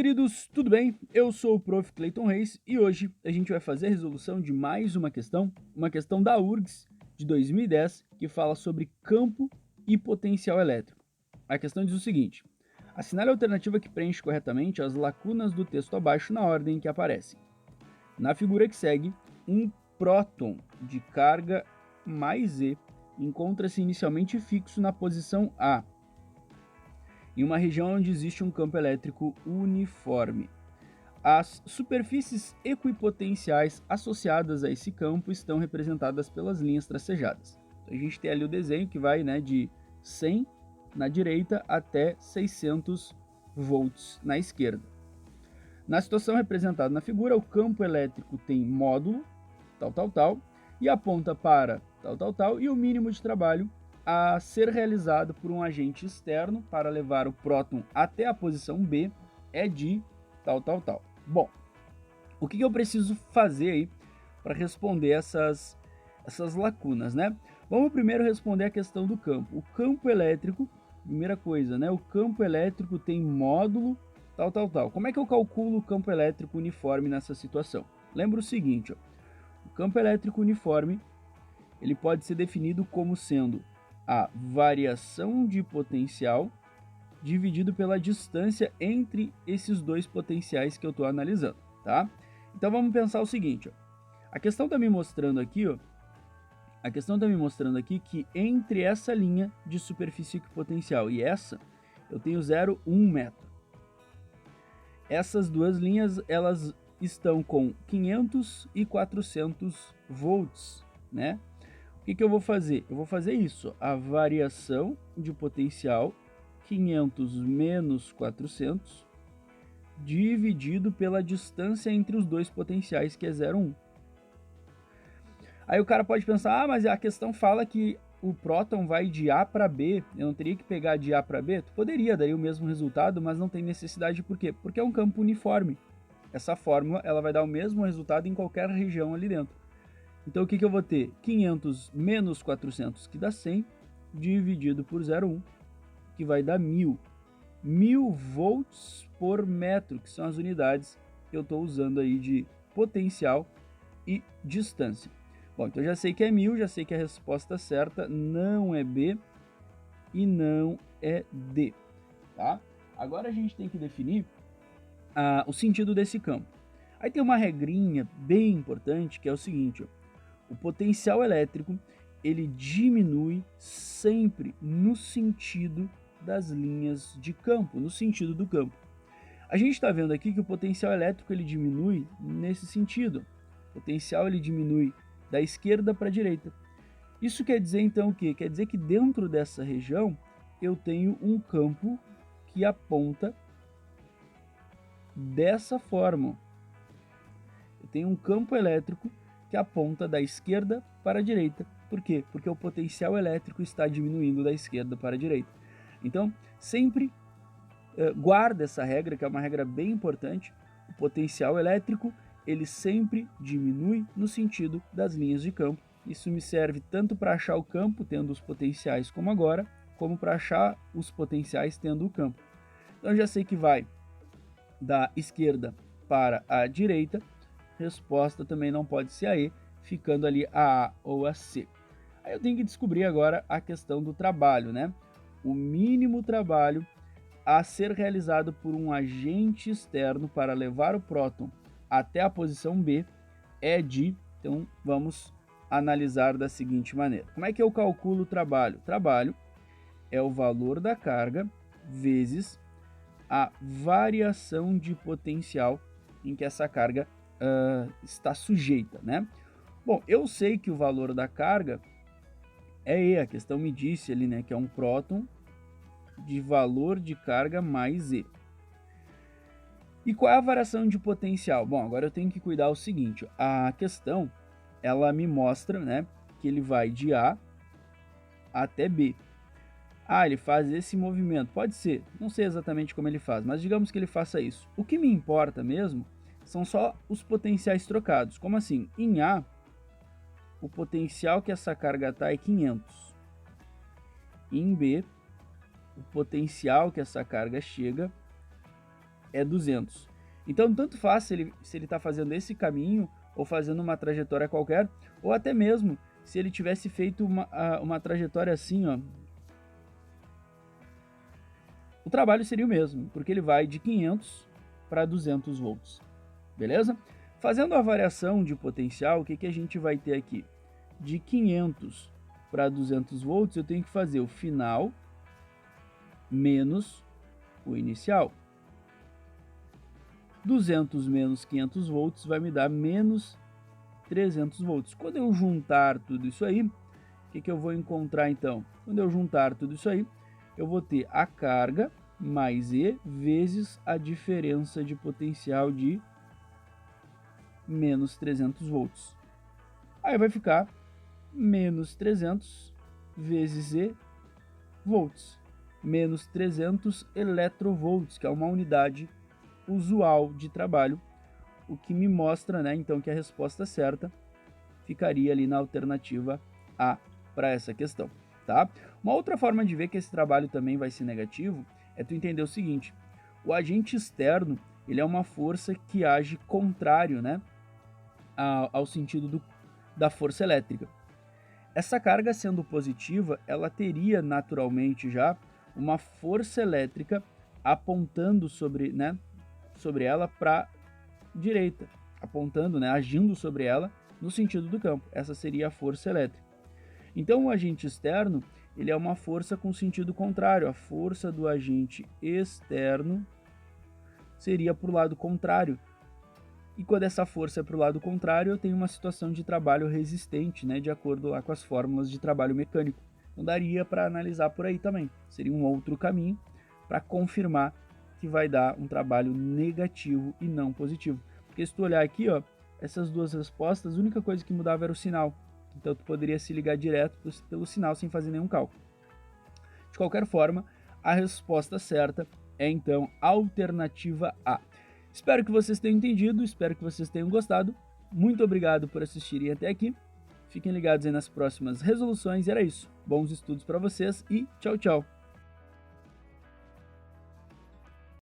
queridos, tudo bem? Eu sou o Prof. Clayton Reis e hoje a gente vai fazer a resolução de mais uma questão da URGS de 2010 que fala sobre campo e potencial elétrico. A questão diz o seguinte: assinale a alternativa que preenche corretamente as lacunas do texto abaixo na ordem que aparecem. Na figura que segue, um próton de carga mais E encontra-se inicialmente fixo na posição A, em uma região onde existe um campo elétrico uniforme. As superfícies equipotenciais associadas a esse campo estão representadas pelas linhas tracejadas. Então, a gente tem ali o desenho que vai de 100 na direita até 600 volts na esquerda. Na situação representada na figura, o campo elétrico tem módulo, tal, e aponta para tal, e o mínimo de trabalho a ser realizado por um agente externo para levar o próton até a posição B é de tal. Bom, o que eu preciso fazer aí para responder essas lacunas, né? Vamos primeiro responder a questão do campo. O campo elétrico, primeira coisa, né? O campo elétrico tem módulo, tal. Como é que eu calculo o campo elétrico uniforme nessa situação? Lembra o seguinte, ó, o campo elétrico uniforme ele pode ser definido como sendo a variação de potencial dividido pela distância entre esses dois potenciais que eu estou analisando, tá? Então vamos pensar o seguinte, ó. A questão está me mostrando aqui que entre essa linha de superfície equipotencial e essa, eu tenho 0,1 metro. Essas duas linhas, elas estão com 500 e 400 volts, né? O que eu vou fazer? Eu vou fazer isso, a variação de potencial 500 menos 400 dividido pela distância entre os dois potenciais, que é 0,1. Aí o cara pode pensar, mas a questão fala que o próton vai de A para B, eu não teria que pegar de A para B? Poderia, daria o mesmo resultado, mas não tem necessidade. Por quê? Porque é um campo uniforme. Essa fórmula ela vai dar o mesmo resultado em qualquer região ali dentro. Então o que eu vou ter? 500 menos 400, que dá 100, dividido por 0,1, que vai dar 1000. 1000 volts por metro, que são as unidades que eu estou usando aí de potencial e distância. Bom, então já sei que é 1000, já sei que a resposta certa não é B e não é D, tá? Agora a gente tem que definir o sentido desse campo. Aí tem uma regrinha bem importante que é o seguinte, ó. O potencial elétrico, ele diminui sempre no sentido das linhas de campo, no sentido do campo. A gente está vendo aqui que o potencial elétrico ele diminui nesse sentido. O potencial ele diminui da esquerda para a direita. Isso quer dizer então o quê? Quer dizer que dentro dessa região eu tenho um campo que aponta dessa forma. Eu tenho um campo elétrico que aponta da esquerda para a direita. Por quê? Porque o potencial elétrico está diminuindo da esquerda para a direita. Então, sempre guarda essa regra, que é uma regra bem importante. O potencial elétrico, ele sempre diminui no sentido das linhas de campo. Isso me serve tanto para achar o campo tendo os potenciais como agora, como para achar os potenciais tendo o campo. Então, eu já sei que vai da esquerda para a direita. Resposta também não pode ser a E, ficando ali a A ou a C. Aí eu tenho que descobrir agora a questão do trabalho, né? O mínimo trabalho a ser realizado por um agente externo para levar o próton até a posição B é de... Então vamos analisar da seguinte maneira. Como é que eu calculo o trabalho? Trabalho é o valor da carga vezes a variação de potencial em que essa carga está sujeita, né? Bom, eu sei que o valor da carga é E, a questão me disse ali, né, que é um próton de valor de carga mais E. E qual é a variação de potencial? Bom, agora eu tenho que cuidar o seguinte, a questão, ela me mostra, né, que ele vai de A até B. Ah, ele faz esse movimento, pode ser, não sei exatamente como ele faz, mas digamos que ele faça isso. O que me importa mesmo são só os potenciais trocados. Como assim? Em A, o potencial que essa carga está é 500. Em B, o potencial que essa carga chega é 200. Então, tanto faz se ele está fazendo esse caminho ou fazendo uma trajetória qualquer, ou até mesmo se ele tivesse feito uma trajetória assim, ó, o trabalho seria o mesmo, porque ele vai de 500 para 200 volts, beleza? Fazendo a variação de potencial, o que a gente vai ter aqui? De 500 para 200 volts, eu tenho que fazer o final menos o inicial. 200 menos 500 volts vai me dar menos 300 volts. Quando eu juntar tudo isso aí, o que eu vou encontrar então? Quando eu juntar tudo isso aí, eu vou ter a carga mais E vezes a diferença de potencial de menos 300 volts. Aí vai ficar menos 300 vezes E volts. Menos 300 eletrovolts, que é uma unidade usual de trabalho, o que me mostra, né, então, que a resposta certa ficaria ali na alternativa A para essa questão, tá? Uma outra forma de ver que esse trabalho também vai ser negativo é tu entender o seguinte: o agente externo, ele é uma força que age contrário, né, ao sentido da força elétrica. Essa carga sendo positiva, ela teria naturalmente já uma força elétrica apontando sobre ela para direita, apontando, né, agindo sobre ela no sentido do campo. Essa seria a força elétrica. Então, o agente externo, ele é uma força com sentido contrário. A força do agente externo seria para o lado contrário. E quando essa força é para o lado contrário, eu tenho uma situação de trabalho resistente, né, de acordo lá com as fórmulas de trabalho mecânico. Então daria para analisar por aí também. Seria um outro caminho para confirmar que vai dar um trabalho negativo e não positivo. Porque se tu olhar aqui, ó, essas duas respostas, a única coisa que mudava era o sinal. Então tu poderia se ligar direto pelo sinal sem fazer nenhum cálculo. De qualquer forma, a resposta certa é então a alternativa A. Espero que vocês tenham entendido, espero que vocês tenham gostado. Muito obrigado por assistirem até aqui. Fiquem ligados aí nas próximas resoluções. E era isso. Bons estudos para vocês e tchau, tchau.